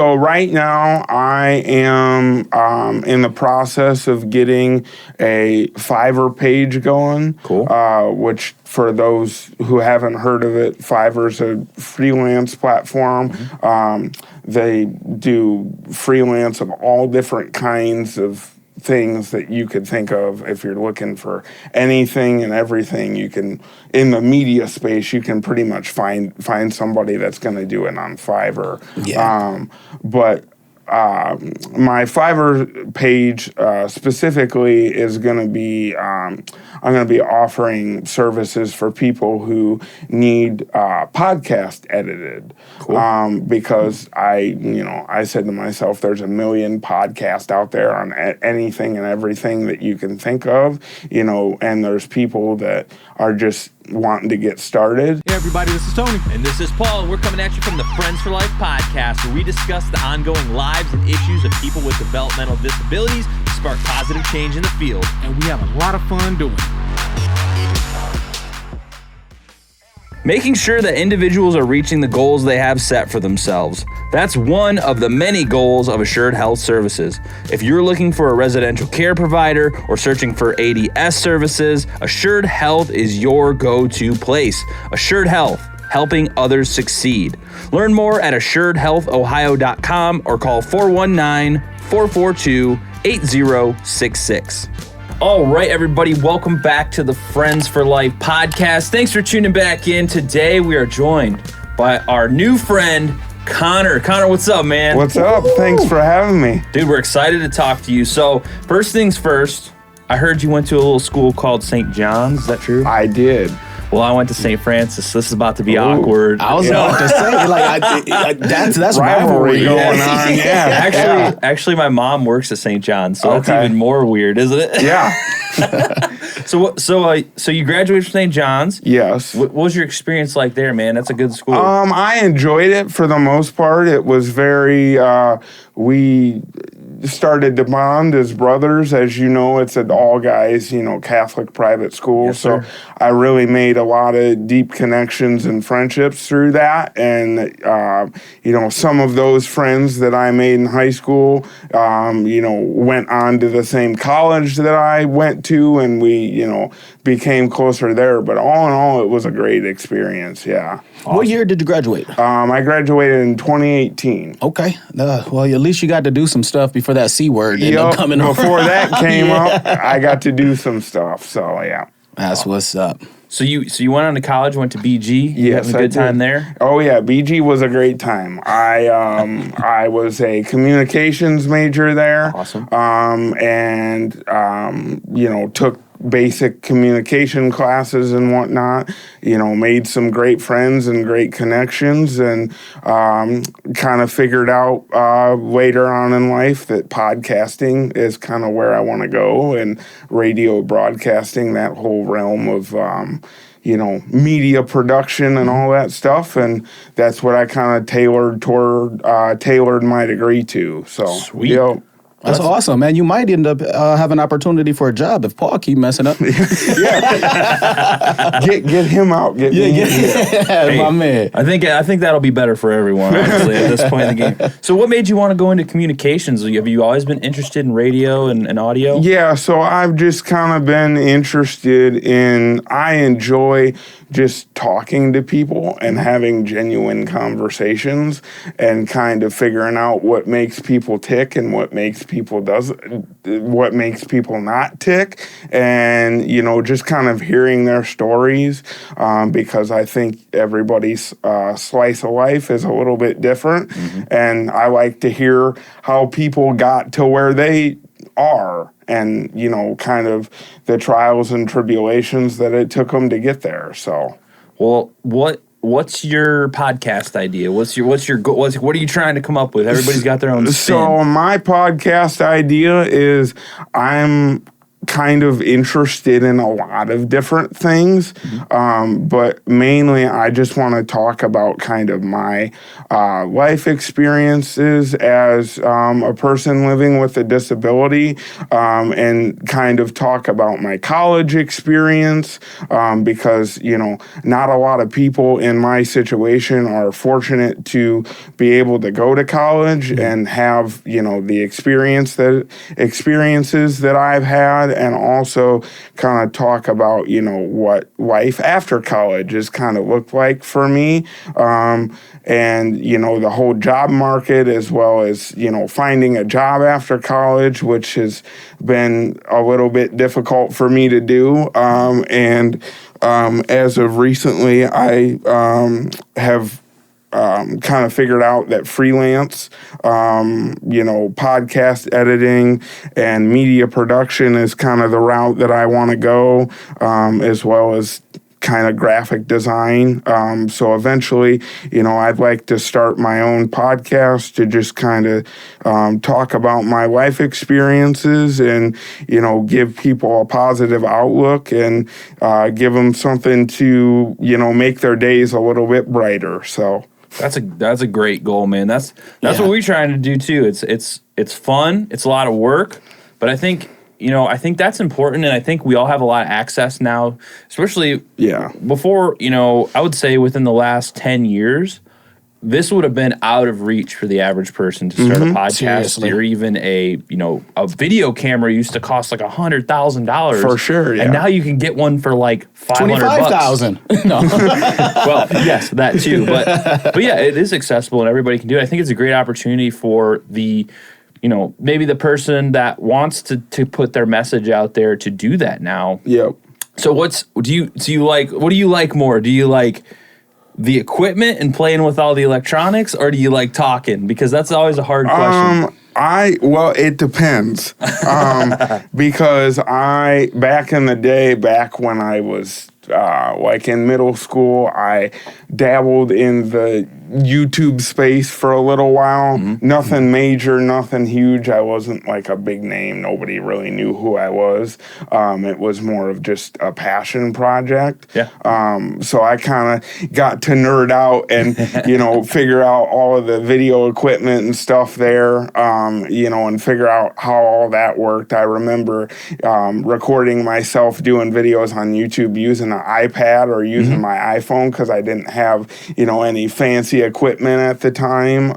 So right now I am in the process of getting a Fiverr page going. Cool. Which, for those who haven't heard of it, Fiverr's a freelance platform. They do freelance of all different kinds of things that you could think of. If you're looking for anything and everything, you can, in the media space, you can pretty much find somebody that's going to do it on Fiverr. Yeah. But my Fiverr page specifically is going to be, I'm going to be offering services for people who need podcast edited. Cool. Because I said to myself, there's a million podcasts out there on anything and everything that you can think of, and there's people that are just wanting to get started. Hey everybody, this is Tony. And this is Paul, and we're coming at you from the Friends for Life podcast, where we discuss the ongoing lives and issues of people with developmental disabilities to spark positive change in the field. And we have a lot of fun doing it. Making sure that individuals are reaching the goals they have set for themselves. That's one of the many goals of Assured Health Services. If you're looking for a residential care provider or searching for ADS services, Assured Health is your go-to place. Assured Health, helping others succeed. Learn more at assuredhealthohio.com or call 419-442-8066. All right, everybody, welcome back to the Friends for Life podcast. Thanks for tuning back in. Today, we are joined by our new friend, Conor. Conor, what's up, man? What's up? Thanks for having me. Dude, we're excited to talk to you. So, first things first, I heard you went to a little school called St. John's. Is that true? I did. Well, I went to St. Francis. This is about to be awkward. I was about to say, that's rivalry going on. Yeah. Actually, my mom works at St. John's, so that's even more weird, isn't it? Yeah. So you graduated from St. John's. Yes. What was your experience like there, man? That's a good school. I enjoyed it for the most part. It was very. We started to bond as brothers. As you know, it's an all guys, Catholic private school. Yes, so sir. I really made a lot of deep connections and friendships through that. And, some of those friends that I made in high school, went on to the same college that I went to, and we, became closer there. But all in all, it was a great experience. Yeah. Awesome. What year did you graduate? I graduated in 2018. Okay. Well, at least you got to do some stuff before that C word ended up coming up. Before that came up, I got to do some stuff. So, yeah. That's what's up. So you went on to college, went to BG. You Yes, having a good time there? Oh yeah, BG was a great time. I was a communications major there. Awesome. Took basic communication classes and whatnot. Made some great friends and great connections, and kind of figured out later on in life that podcasting is kind of where I want to go, and radio broadcasting, that whole realm of media production and all that stuff, and that's what I kind of tailored my degree to. So, sweet. That's awesome, man. You might end up having an opportunity for a job if Paul keep messing up. Yeah. get him out. Get me in here. Hey, my man. I think that'll be better for everyone, honestly, at this point in the game. So what made you want to go into communications? Have you always been interested in radio and audio? Yeah, so I've just kind of been interested I enjoy just talking to people and having genuine conversations and kind of figuring out what makes people tick and what makes people not tick, and just kind of hearing their stories, because I think everybody's slice of life is a little bit different, and I like to hear how people got to where they are, and kind of the trials and tribulations that it took them to get there. So, well, what's your podcast idea? What's your goal? What are you trying to come up with? Everybody's got their own spin. So my podcast idea is I'm kind of interested in a lot of different things, but mainly I just want to talk about kind of my life experiences as a person living with a disability, and kind of talk about my college experience, because, not a lot of people in my situation are fortunate to be able to go to college and have, the experiences that I've had, and also kind of talk about, what life after college has kind of looked like for me, and, the whole job market, as well as, finding a job after college, which has been a little bit difficult for me to do. And as of recently, I have kind of figured out that freelance, podcast editing and media production is kind of the route that I want to go, as well as kind of graphic design. So eventually, I'd like to start my own podcast to just kind of talk about my life experiences and, give people a positive outlook and give them something to, make their days a little bit brighter. So that's a great goal, man. That's what we're trying to do too. It's fun. It's a lot of work, but I think that's important, and I think we all have a lot of access now, especially before, I would say within the last 10 years, this would have been out of reach for the average person to start a podcast. Seriously. Or even a video camera used to cost like $100,000. For sure, yeah. And now you can get one for like $500. $25,000. No. Well, yes, that too. But yeah, it is accessible and everybody can do it. I think it's a great opportunity for the maybe the person that wants to put their message out there to do that now. Yep. So what do you like more? Do you like the equipment and playing with all the electronics, or do you like talking? Because that's always a hard question. It depends. Because back in the day, back when I was like in middle school, I dabbled in the YouTube space for a little while. Nothing major, nothing huge. I wasn't like a big name. Nobody really knew who I was. It was more of just a passion project. Yeah. So I kind of got to nerd out and, figure out all of the video equipment and stuff there, and figure out how all that worked. I remember recording myself doing videos on YouTube using an iPad or using my iPhone because I didn't have, any fancy equipment at the time.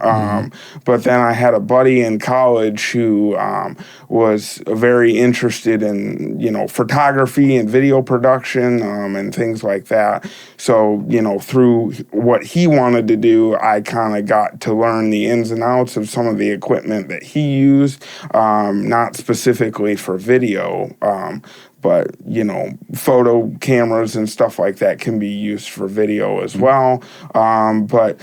But then I had a buddy in college who was very interested in, photography and video production and things like that. So, through what he wanted to do, I kind of got to learn the ins and outs of some of the equipment that he used, not specifically for video, but, photo cameras and stuff like that can be used for video as well. But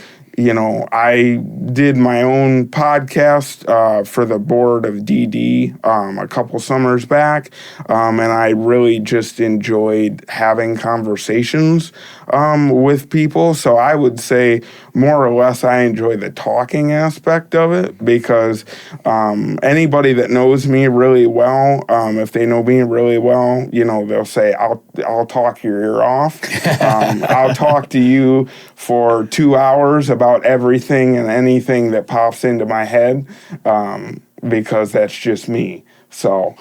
I did my own podcast for the board of DD a couple summers back, and I really just enjoyed having conversations with people. So I would say more or less I enjoy the talking aspect of it because anybody that knows me really well, if they know me really well, they'll say, I'll talk your ear off. I'll talk to you for 2 hours about everything and anything that pops into my head, because that's just me. So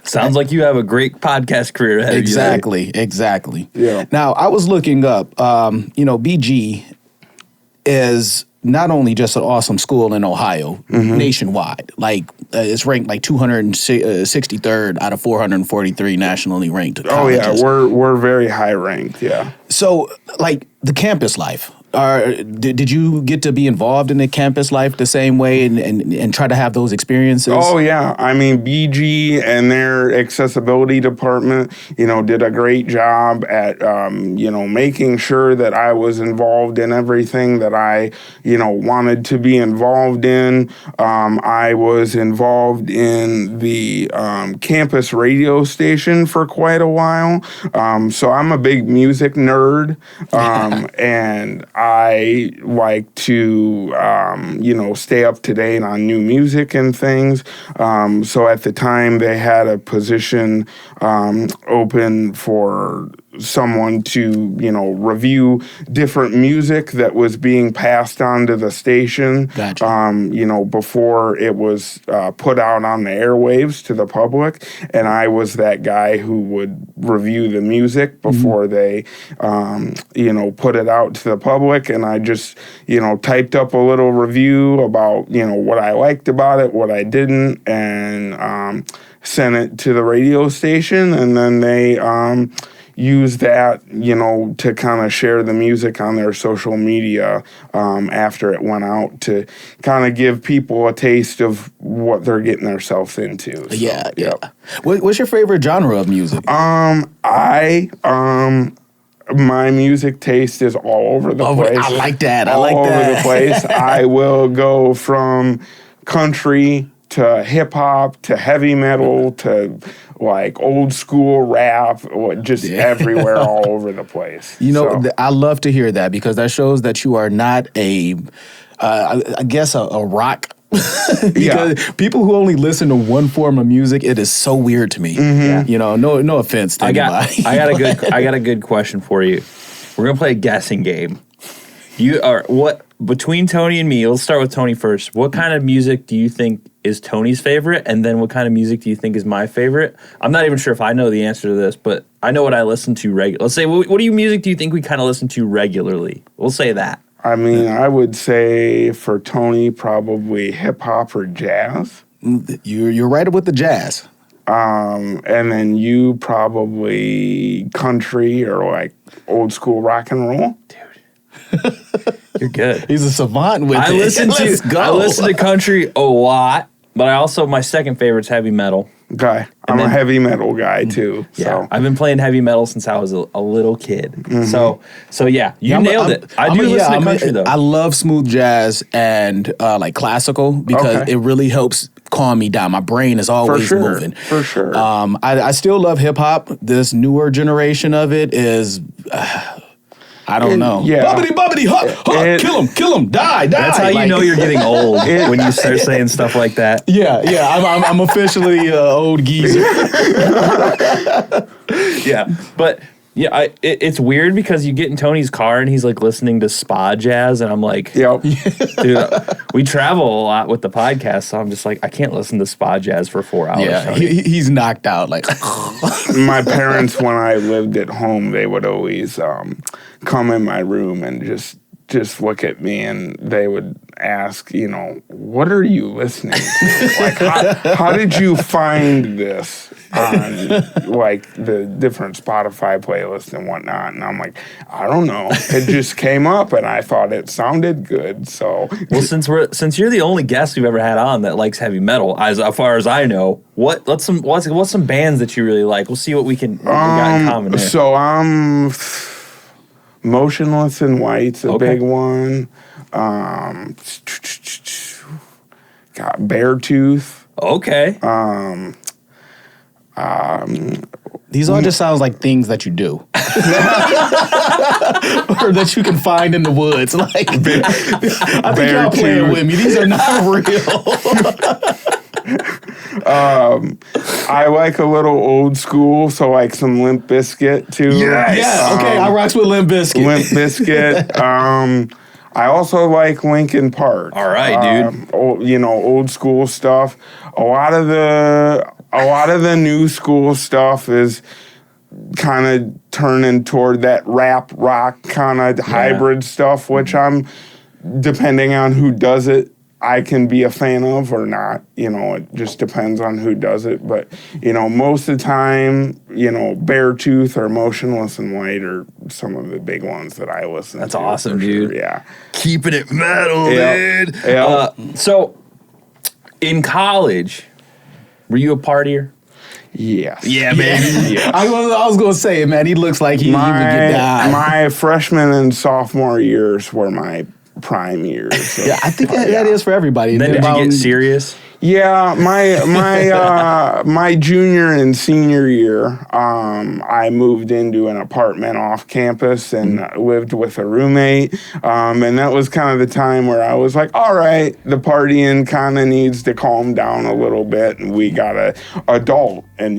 sounds like you have a great podcast career ahead of you. Exactly. Yeah. Now, I was looking up, BG is not only just an awesome school in Ohio, nationwide. Like, it's ranked like 263rd out of 443 nationally ranked colleges. Oh, yeah. We're very high ranked, yeah. So, like, the campus life. Did you get to be involved in the campus life the same way and try to have those experiences? Oh, yeah. I mean, BG and their accessibility department, did a great job at, making sure that I was involved in everything that I, wanted to be involved in. I was involved in the campus radio station for quite a while. So I'm a big music nerd. And I like to, stay up to date on new music and things. So at the time, they had a position open for someone to, review different music that was being passed on to the station, Gotcha. before it was put out on the airwaves to the public. And I was that guy who would review the music before they, put it out to the public. And I just, typed up a little review about, what I liked about it, what I didn't, and sent it to the radio station. And then they use that, to kind of share the music on their social media after it went out, to kind of give people a taste of what they're getting themselves into. So, Yeah. What's your favorite genre of music? My music taste is all over the place. I like that. All over the place. I will go from country to hip hop to heavy metal to like old school rap, just everywhere, all over the place. I love to hear that, because that shows that you are not a rock. Because people who only listen to one form of music, it is so weird to me. No offense to anybody. I got a good question for you. We're gonna play a guessing game. Between Tony and me, let's start with Tony first. What kind of music do you think is Tony's favorite? And then what kind of music do you think is my favorite? I'm not even sure if I know the answer to this, but I know what I listen to regularly. Let's say, what music do you think we kind of listen to regularly? We'll say that. I mean, I would say for Tony, probably hip hop or jazz. You're right with the jazz. And then you probably country or like old school rock and roll. Dude, you're good. He's a savant with I it. listen to country a lot, but my second favorite's heavy metal. Okay. I'm a heavy metal guy too. Yeah, so. I've been playing heavy metal since I was a little kid. Mm-hmm. So yeah, you nailed it. I do listen to country though. I love smooth jazz and like classical, because it really helps calm me down. My brain is always moving. For sure. I still love hip hop. This newer generation of it is. I don't know. Yeah. Bubbity, kill him, die. That's how you know you're getting old, when you start saying stuff like that. Yeah. I'm officially old geezer. Yeah, but yeah, it's weird because you get in Tony's car and he's like listening to spa jazz, and I'm like, yep. Dude, we travel a lot with the podcast, so I'm just like, I can't listen to spa jazz for 4 hours. Yeah, he's knocked out. Like my parents, when I lived at home, they would always come in my room and just look at me, and they would ask, what are you listening to? Like, how did you find this on like the different Spotify playlists and whatnot? And I'm like, I don't know. It just came up, and I thought it sounded good. So, well, since you're the only guest we've ever had on that likes heavy metal, as far as I know, what's some bands that you really like? We'll see what we got in common there. So I'm Motionless in White's a big one. Got Beartooth. Okay. These all just sounds like things that you do, or that you can find in the woods. Like, I think y'all playing with me. These are not real. I like a little old school, so like some Limp Bizkit too. Yes. Okay, I rocks with Limp Bizkit. Limp Bizkit. I also like Linkin Park. All right, dude. Old school stuff. A lot of the new school stuff is kind of turning toward that rap rock kind of hybrid stuff, which I'm, depending on who does it, I can be a fan of or not. It just depends on who does it. But, most of the time, Beartooth or Motionless in White are some of the big ones that I listen to. That's awesome, dude. Sure. Yeah. Keeping it metal, dude. Yep. So, in college, were you a partier? Yes. Yeah, baby. Yes. I was going to say, man, he looks like he would get down. My freshman and sophomore years were my prime years. Yeah, I think that is for everybody. Then did you get serious? Yeah, my junior and senior year, I moved into an apartment off campus and lived with a roommate, and that was kind of the time where I was like, all right, the partying kind of needs to calm down a little bit, and we gotta adult and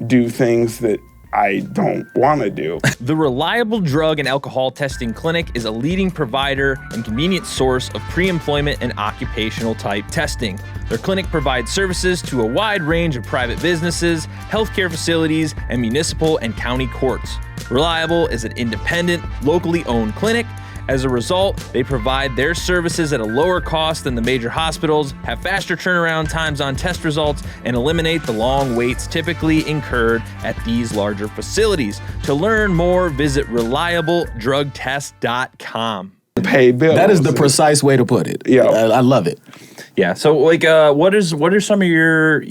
do things that I don't want to do. The Reliable Drug and Alcohol Testing Clinic is a leading provider and convenient source of pre-employment and occupational type testing. Their clinic provides services to a wide range of private businesses, healthcare facilities, and municipal and county courts. Reliable is an independent, locally owned clinic. As a result, they provide their services at a lower cost than the major hospitals, have faster turnaround times on test results, and eliminate the long waits typically incurred at these larger facilities. To learn more, visit reliabledrugtest.com. Pay bills. That is the precise way to put it. Yeah. I love it. Yeah. So, like, what are some of your,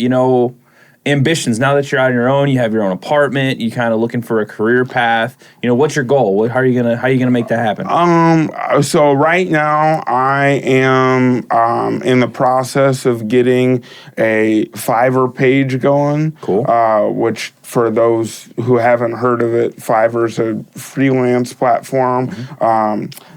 ambitions now that you're on your own? You have your own apartment. You kind of looking for a career path. What's your goal? How are you gonna make that happen? So right now I am in the process of getting a Fiverr page going. Cool. Which, for those who haven't heard of it, Fiverr's a freelance platform.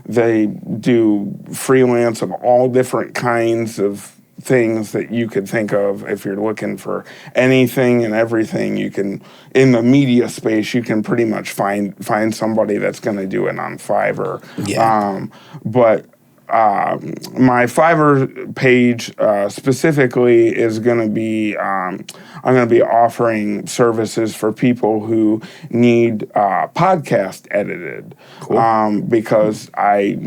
They do freelance of all different kinds of things that you could think of. If you're looking for anything and everything, you can, in the media space, you can pretty much find somebody that's going to do it on Fiverr. Yeah. But my Fiverr page specifically is going to be, I'm going to be offering services for people who need podcast edited. Cool. Because I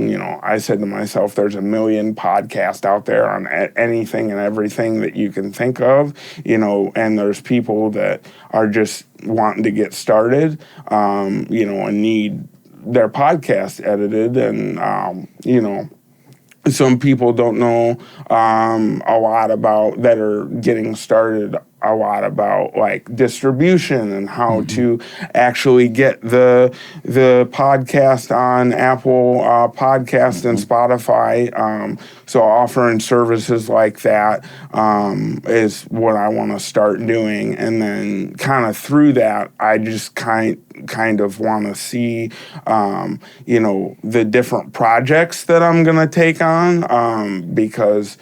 said to myself, there's a million podcasts out there on anything and everything that you can think of, and there's people that are just wanting to get started, and need their podcast edited, and, some people don't know a lot about, that are getting started, a lot about like distribution and how to actually get the podcast on Apple Podcast and Spotify. So offering services like that is what I want to start doing, and then kind of through that, I just kind of want to see, the different projects that I'm going to take on, because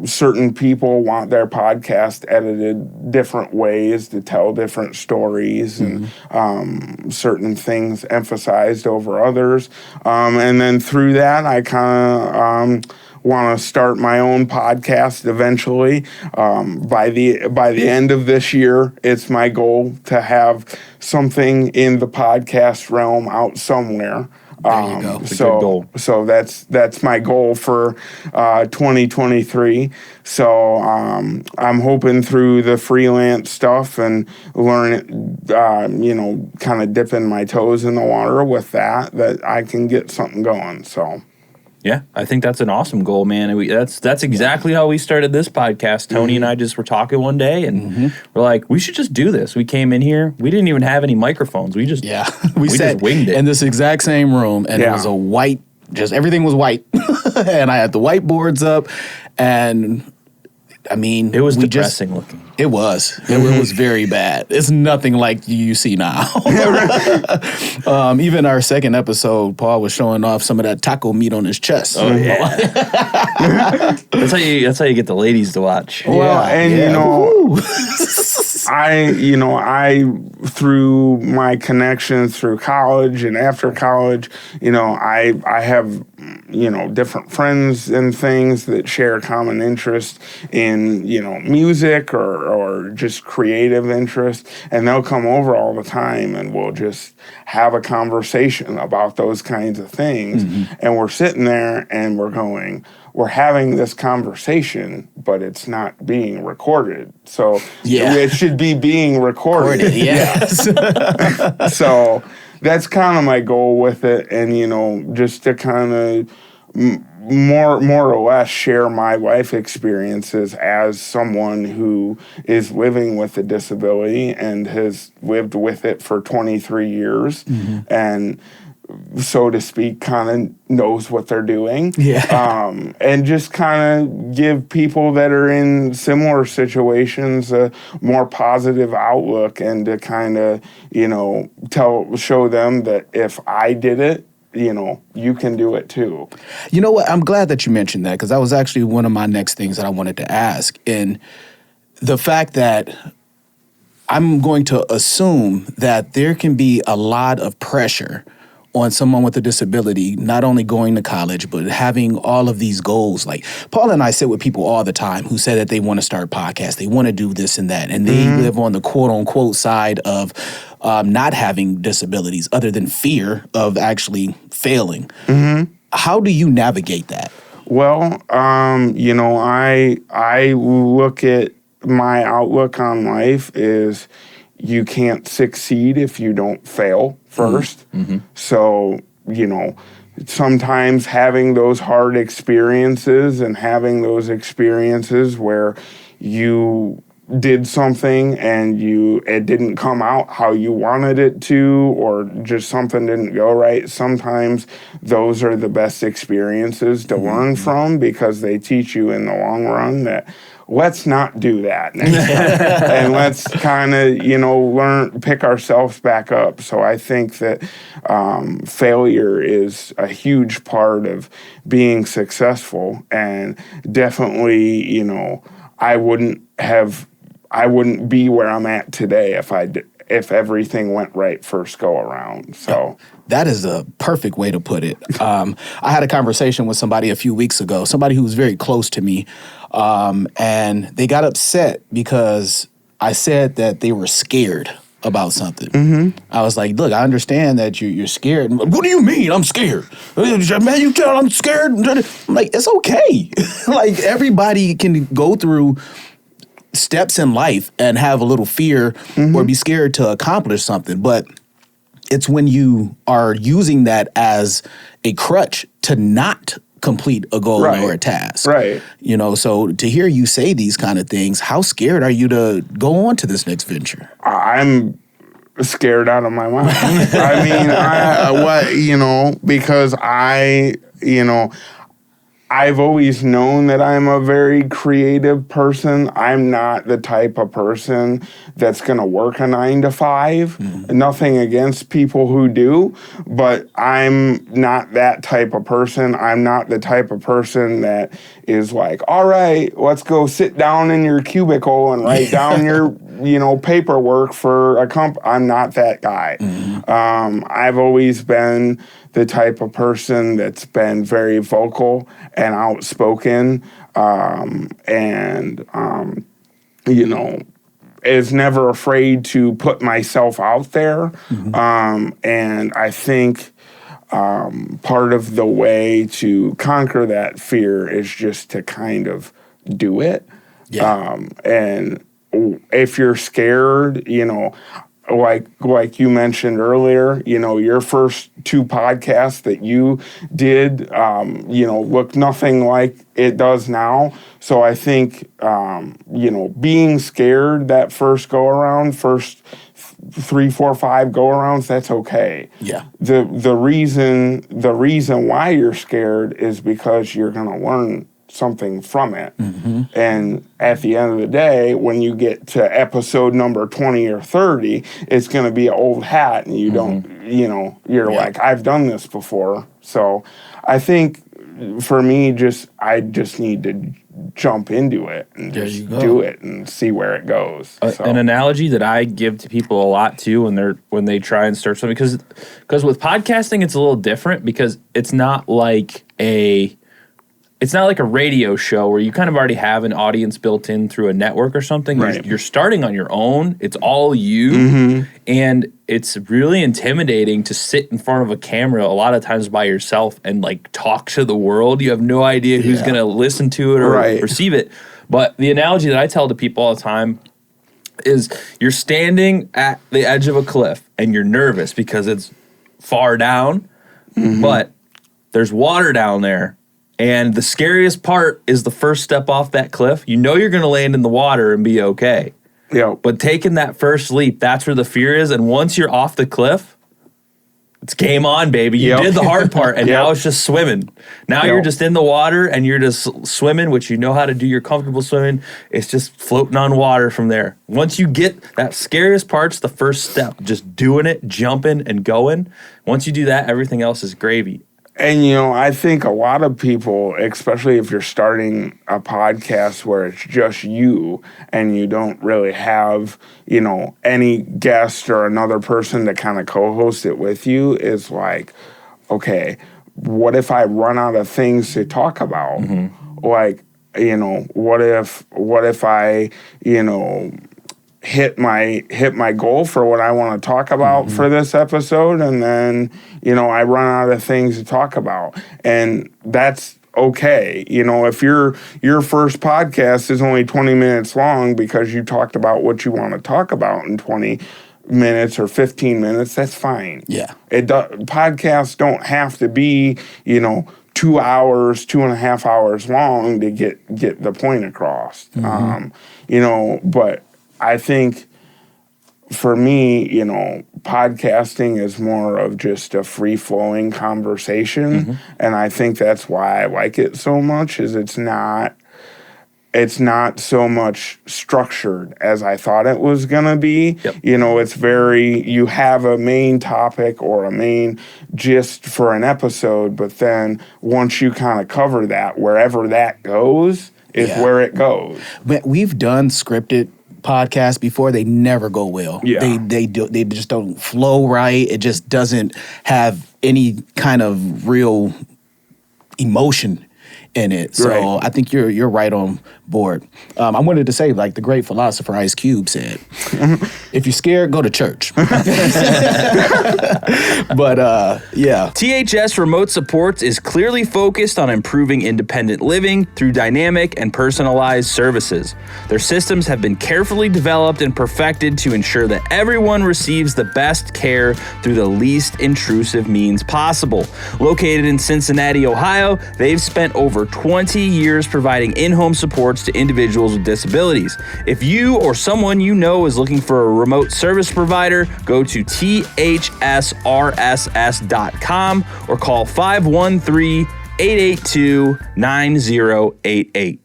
certain people want their podcast edited different ways to tell different stories, and certain things emphasized over others. And then through that, I kind of want to start my own podcast eventually. By the end of this year, it's my goal to have something in the podcast realm out somewhere. There you go. That's a good goal. So that's my goal for 2023. So I'm hoping through the freelance stuff and learn, kind of dipping my toes in the water with that I can get something going. So. Yeah, I think that's an awesome goal, man. And that's exactly how we started this podcast. Tony and I just were talking one day, and we're like, we should just do this. We came in here. We didn't even have any microphones. We just we sat just winged it in this exact same room, and it was a white. Just everything was white, and I had the whiteboards up, and I mean, it was depressing looking. It was. It was very bad. It's nothing like you see now. Even our second episode, Paul was showing off some of that taco meat on his chest. Oh yeah, that's how you get the ladies to watch. Well, I through my connections through college and after college, I have different friends and things that share common interest in music or just creative interest, and they'll come over all the time and we'll just have a conversation about those kinds of things. And we're sitting there and we're having this conversation, but it's not being recorded. So it should be being recorded. Yes. So that's kind of my goal with it, and just to kind of more or less share my life experiences as someone who is living with a disability and has lived with it for 23 years. And so to speak, kind of knows what they're doing. Yeah. And just kind of give people that are in similar situations a more positive outlook, and to kind of, show them that if I did it, you can do it too. You know what? I'm glad that you mentioned that, because that was actually one of my next things that I wanted to ask. And the fact that I'm going to assume that there can be a lot of pressure on someone with a disability, not only going to college, but having all of these goals. Like Paul and I sit with people all the time who say that they want to start podcasts, they want to do this and that, and they live on the quote unquote side of not having disabilities, other than fear of actually failing. How do you navigate that? Well, I look at my outlook on life is you can't succeed if you don't fail first. So, sometimes having those hard experiences and having those experiences where you did something and it didn't come out how you wanted it to, or just something didn't go right, sometimes those are the best experiences to learn from, because they teach you in the long run that let's not do that next time. And let's kind of, pick ourselves back up. So I think that failure is a huge part of being successful. And definitely, I wouldn't be where I'm at today if everything went right first go around. So that is a perfect way to put it. I had a conversation with somebody a few weeks ago, somebody who was very close to me, and they got upset because I said that they were scared about something. I was like, look, I understand that you're scared. What do you mean I'm scared? Man, you tell I'm scared? I'm like, it's okay. Like, everybody can go through steps in life and have a little fear or be scared to accomplish something. But it's when you are using that as a crutch to not complete a goal or a task. Right. So to hear you say these kind of things, how scared are you to go on to this next venture? I'm scared out of my mind. Because I've always known that I'm a very creative person. I'm not the type of person that's going to work a 9 to 5. Nothing against people who do, but I'm not that type of person. I'm not the type of person that is like, all right, let's go sit down in your cubicle and write down your, paperwork for a company. I'm not that guy. I've always been the type of person that's been very vocal and outspoken, is never afraid to put myself out there. And I think part of the way to conquer that fear is just to kind of do it. And if you're scared, like you mentioned earlier, your first 2 podcasts that you did, look nothing like it does now. So I think, being scared that first go around, first 3, 4, 5 go arounds, that's okay. Yeah. The reason why you're scared is because you're going to learn something from it. And at the end of the day, when you get to episode number 20 or 30, it's going to be an old hat, and you don't, you're like, I've done this before. So I think for me, I just need to jump into it and just do it and see where it goes. An analogy that I give to people a lot too when they try and start something, because with podcasting it's a little different, because it's not like a radio show where you kind of already have an audience built in through a network or something. Right. You're starting on your own. It's all you. And it's really intimidating to sit in front of a camera a lot of times by yourself and talk to the world. You have no idea who's going to listen to it or receive it. But the analogy that I tell to people all the time is you're standing at the edge of a cliff and you're nervous because it's far down, but there's water down there. And the scariest part is the first step off that cliff. You know you're going to land in the water and be okay. Yeah. But taking that first leap, that's where the fear is. And once you're off the cliff, it's game on, baby. You Yep. did the hard part, and Yep. now it's just swimming. Now you're Yep. just in the water, and you're just swimming, which you know how to do. You're comfortable swimming. It's just floating on water from there. Once you get that scariest part's the first step, just doing it, jumping, and going. Once you do that, everything else is gravy. And, I think a lot of people, especially if you're starting a podcast where it's just you and you don't really have, any guest or another person to kind of co-host it with you, is like, okay, what if I run out of things to talk about? Like, what if I, hit my goal for what I want to talk about for this episode, and then I run out of things to talk about, and that's okay. If your first podcast is only 20 minutes long because you talked about what you want to talk about in 20 minutes or 15 minutes, that's fine. Yeah. Podcasts don't have to be 2 hours, 2.5 hours long to get the point across. But I think for me, podcasting is more of just a free-flowing conversation, and I think that's why I like it so much. Is it's not so much structured as I thought it was gonna be. Yep. It's you have a main topic or a main gist for an episode, but then once you kind of cover that, wherever that goes is where it goes. But we've done scripted podcasts before. They never go well. Yeah. They just don't flow right. It just doesn't have any kind of real emotion in it. So Right. I think you're right on board. I wanted to say, like the great philosopher Ice Cube said, if you're scared, go to church. But yeah. THS Remote Supports is clearly focused on improving independent living through dynamic and personalized services. Their systems have been carefully developed and perfected to ensure that everyone receives the best care through the least intrusive means possible. Located in Cincinnati, Ohio, they've spent over 20 years providing in-home supports to individuals with disabilities. If you or someone you know is looking for a remote service provider, go to thsrss.com or call 513-882-9088.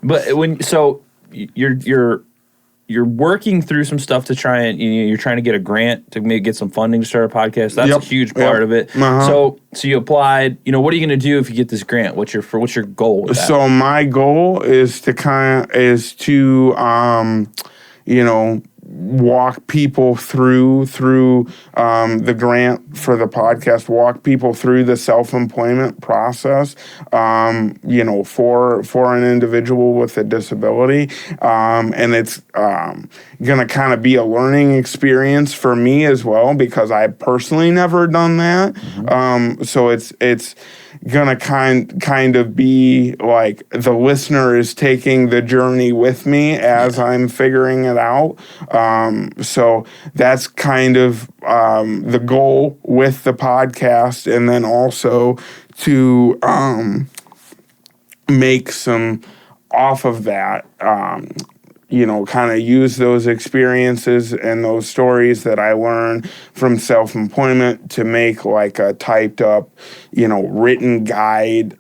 But you're working through some stuff to try and you're trying to get a grant to maybe get some funding to start a podcast. That's Yep. a huge part of it. Uh-huh. So you applied. What are you going to do if you get this grant? What's your goal with that? So my goal is to walk people through the grant for the podcast, walk people through the self-employment process, for an individual with a disability. And it's going to kind of be a learning experience for me as well, because I personally never done that. So it's gonna kind of be like the listener is taking the journey with me as I'm figuring it out. So that's kind of the goal with the podcast, and then also to make some off of that. Kind of use those experiences and those stories that I learned from self-employment to make like a typed up, written guide,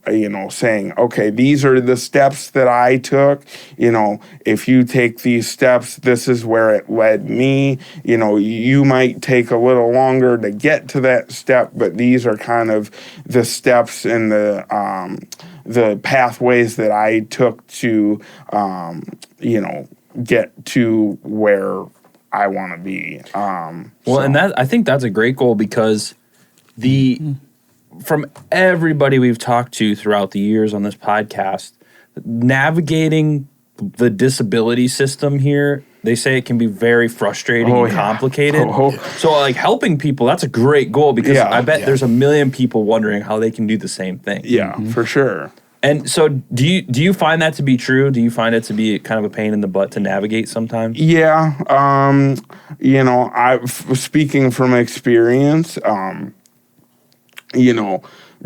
saying, okay, these are the steps that I took. If you take these steps, this is where it led me. You might take a little longer to get to that step, but these are kind of the steps and the pathways that I took to, get to where I want to be. And I think that's a great goal, because from everybody we've talked to throughout the years on this podcast, navigating the disability system here, they say it can be very frustrating and complicated. So like helping people, that's a great goal, because I bet there's a million people wondering how they can do the same thing. Yeah, for sure. And so do you find that to be true? Do you find it to be kind of a pain in the butt to navigate sometimes? Yeah. Speaking from experience,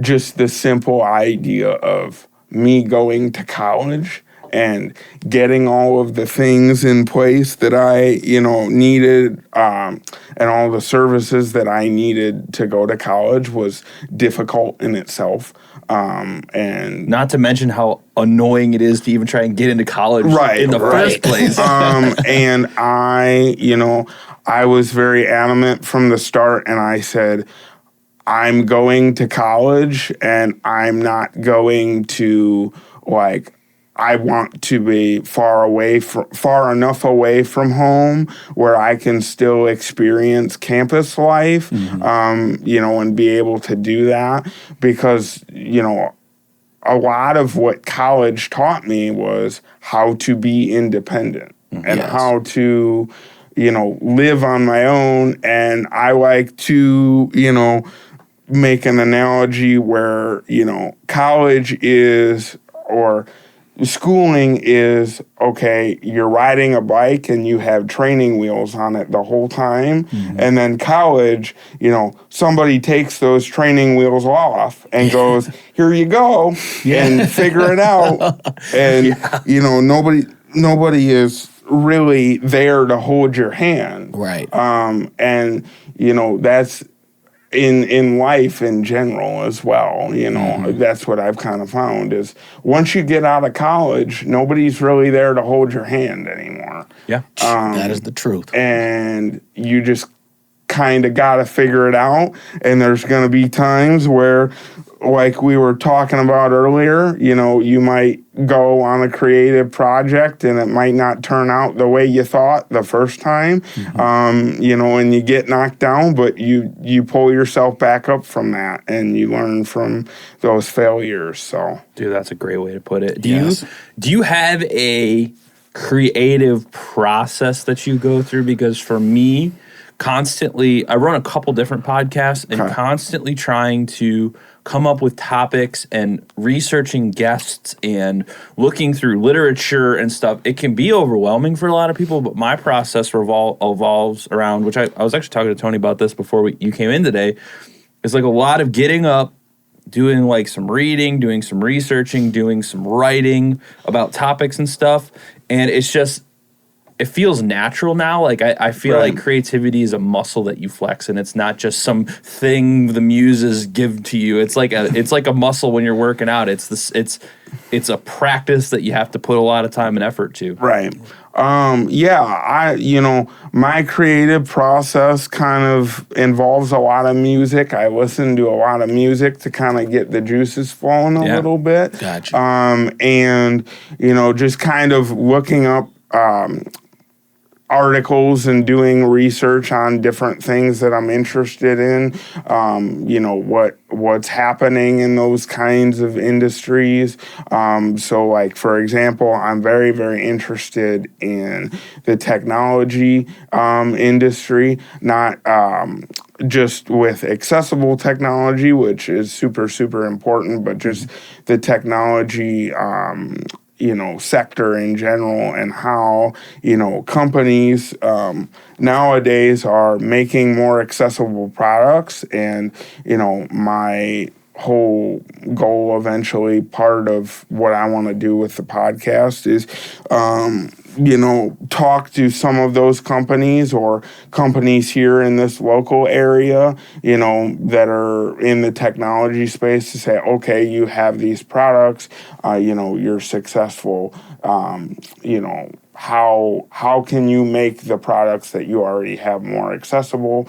just the simple idea of me going to college and getting all of the things in place that I, needed, and all the services that I needed to go to college was difficult in itself. And not to mention how annoying it is to even try and get into college in the first place. And I was very adamant from the start, and I said, I'm going to college, and I'm not going to, I want to be far enough away from home where I can still experience campus life, and be able to do that, because, a lot of what college taught me was how to be independent and how to, live on my own. And I like to, make an analogy where, college is, or schooling is, okay, you're riding a bike and you have training wheels on it the whole time. And then college, somebody takes those training wheels off and goes, here you go, and figure it out. And, nobody is really there to hold your hand. Right. And, that's in life in general as well. That's what I've kind of found is once you get out of college, nobody's really there to hold your hand anymore. Yeah. That is the truth. And you just kind of got to figure it out. And there's going to be times where, like we were talking about earlier, you might go on a creative project and it might not turn out the way you thought the first time, and you get knocked down, but you pull yourself back up from that and you learn from those failures. So, dude, that's a great way to put it. Do you have a creative process that you go through? Because for me, constantly, I run a couple different podcasts and constantly trying to come up with topics and researching guests and looking through literature and stuff. It can be overwhelming for a lot of people, but my process evolves around, which I was actually talking to Tony about this before you came in today. It's like a lot of getting up, doing like some reading, doing some researching, doing some writing about topics and stuff. And it's just, it feels natural now. Like I feel like creativity is a muscle that you flex, and it's not just some thing the muses give to you. It's like a muscle when you're working out. It's a practice that you have to put a lot of time and effort to. Right. My creative process kind of involves a lot of music. I listen to a lot of music to kind of get the juices flowing a little bit. Gotcha. And just kind of looking up articles and doing research on different things that I'm interested in, what's happening in those kinds of industries. So like, for example, I'm very, very interested in the technology industry, not just with accessible technology, which is super, super important, but just the technology sector in general, and how, companies nowadays are making more accessible products. And, my whole goal eventually, part of what I want to do with the podcast is, talk to some of those companies or companies here in this local area, that are in the technology space, to say, okay, you have these products, you're successful, how can you make the products that you already have more accessible,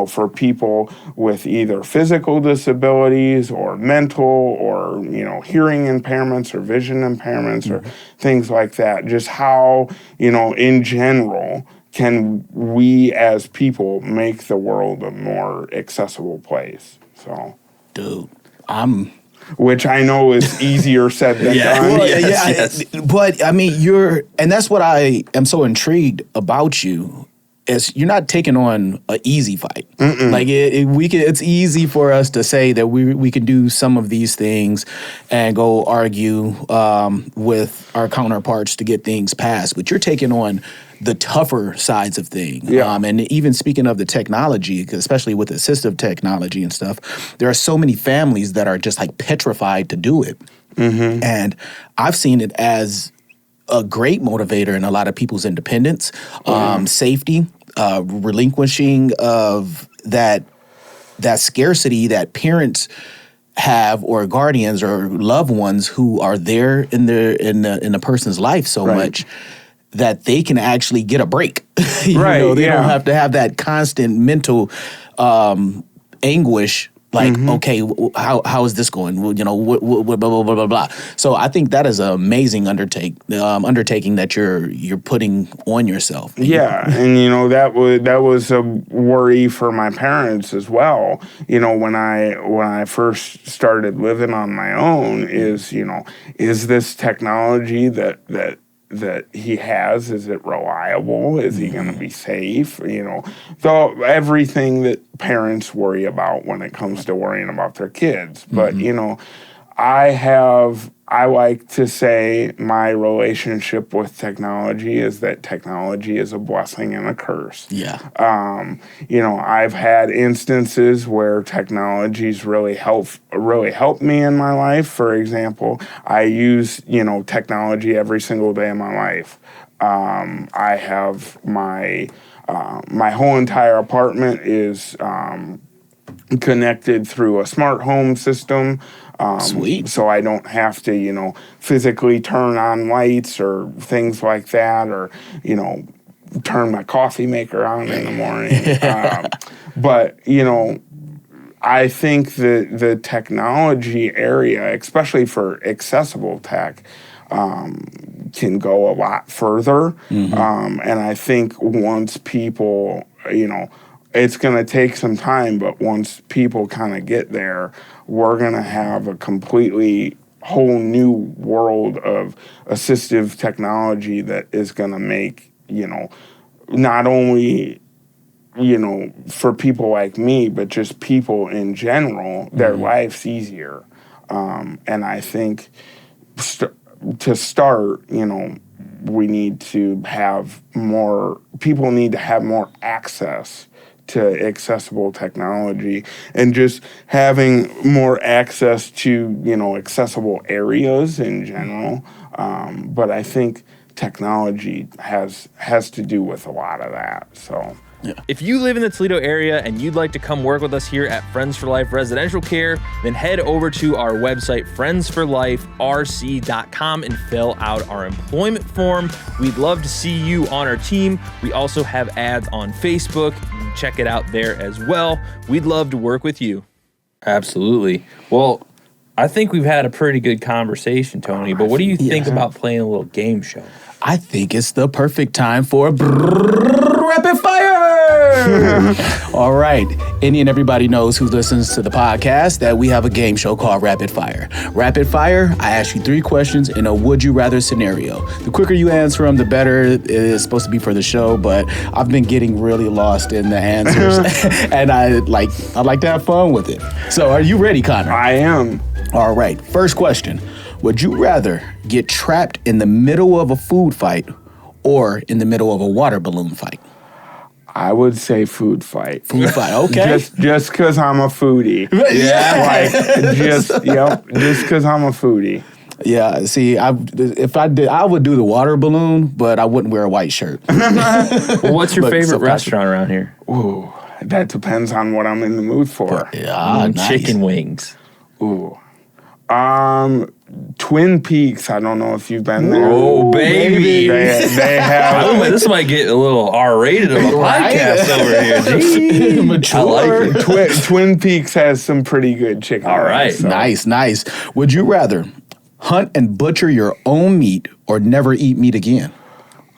for people with either physical disabilities or mental or, hearing impairments or vision impairments or things like that. Just how, in general, can we as people make the world a more accessible place? So, Dude, which I know is easier said than done. Well, Yes. But I mean, and that's what I am so intrigued about you, is you're not taking on an easy fight. Like it's easy for us to say that we can do some of these things and go argue with our counterparts to get things passed, but you're taking on the tougher sides of things. Yeah. And even speaking of the technology, especially with assistive technology and stuff, there are so many families that are just like petrified to do it. And I've seen it as a great motivator in a lot of people's independence, safety, relinquishing of that scarcity that parents have, or guardians or loved ones who are there in the person's life so much that they can actually get a break. They don't have to have that constant mental anguish. Like, okay, how is this going? Well, blah, blah, blah, blah, blah. So I think that is an amazing undertaking that you're putting on yourself. Yeah, and that was a worry for my parents as well. When I first started living on my own, is this technology that he has, is it reliable? Is he going to be safe? So everything that parents worry about when it comes to worrying about their kids. But, I like to say my relationship with technology is that technology is a blessing and a curse. Yeah. I've had instances where technology's really helped me in my life. For example, I use, technology every single day of my life. I have my whole entire apartment is connected through a smart home system. Sweet. So I don't have to, physically turn on lights or things like that, or, turn my coffee maker on in the morning. But, I think the technology area, especially for accessible tech, can go a lot further. And I think once people, it's going to take some time, but once people kind of get there, we're going to have a completely whole new world of assistive technology that is going to make, not only, for people like me, but just people in general, their lives easier. And I think to start, we need to have people need to have more access to accessible technology, and just having more access to, accessible areas in general. But I think technology has to do with a lot of that. So. Yeah. If you live in the Toledo area and you'd like to come work with us here at Friends for Life Residential Care, then head over to our website, friendsforliferc.com, and fill out our employment form. We'd love to see you on our team. We also have ads on Facebook. Check it out there as well. We'd love to work with you. Absolutely. Well, I think we've had a pretty good conversation, Tony, but what do you think about playing a little game show? I think it's the perfect time for rapid fire. All right. Any and everybody knows who listens to the podcast that we have a game show called Rapid Fire. Rapid Fire, I ask you 3 questions in a would you rather scenario. The quicker you answer them, the better. It is supposed to be for the show, but I've been getting really lost in the answers, and I like to have fun with it. So are you ready, Connor? I am. All right. First question. Would you rather get trapped in the middle of a food fight or in the middle of a water balloon fight? I would say food fight. Food fight, okay. Just because I'm a foodie. Yeah. Just because I'm a foodie. Yeah, see, if I did, I would do the water balloon, but I wouldn't wear a white shirt. Well, what's your favorite restaurant around here? Ooh, that depends on what I'm in the mood for. Yeah, nice. Chicken wings. Ooh. Twin Peaks. I don't know if you've been there. Oh, baby. They have. This might get a little R-rated of a podcast over here. Gee. Mature. I like it. Twin Peaks has some pretty good chicken. All right. So. Nice. Would you rather hunt and butcher your own meat or never eat meat again?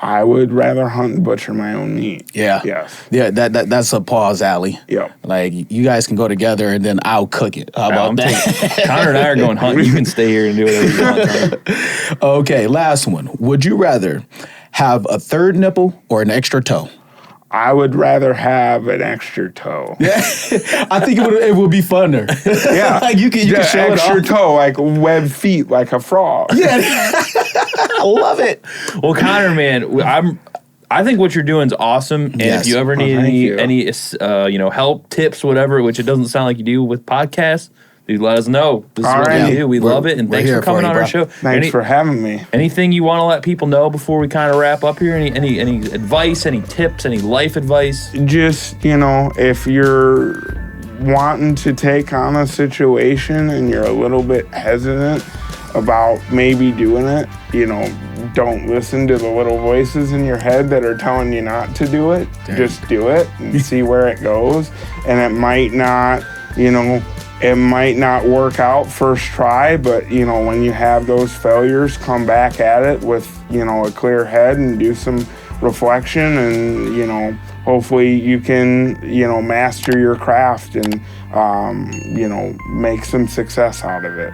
I would rather hunt and butcher my own meat. Yeah. Yes. Yeah, that's a pause alley. Yep. Like, you guys can go together and then I'll cook it. How about that? Connor and I are going hunting. You can stay here and do whatever you want, Connor. Okay, last one. Would you rather have a third nipple or an extra toe? I would rather have an extra toe. Yeah, I think it would be funner. Yeah, like you can show extra it off. toe, like webbed feet, like a frog. Yeah, I love it. Well, Connor, man, I think what you're doing is awesome. And Yes. if you ever need any help, tips, whatever, which it doesn't sound like you do with podcasts, dude, let us know. This is All what right. we do. We love it, and we're thanks for here for coming you, on our bro. show. Thanks for having me. Anything you want to let people know before we kind of wrap up here? Any advice, any tips, any life advice? Just, if you're wanting to take on a situation and you're a little bit hesitant about maybe doing it, don't listen to the little voices in your head that are telling you not to do it. Just do it and see where it goes. And it might not, it might not work out first try, but when you have those failures, come back at it with a clear head and do some reflection, and hopefully you can master your craft and make some success out of it.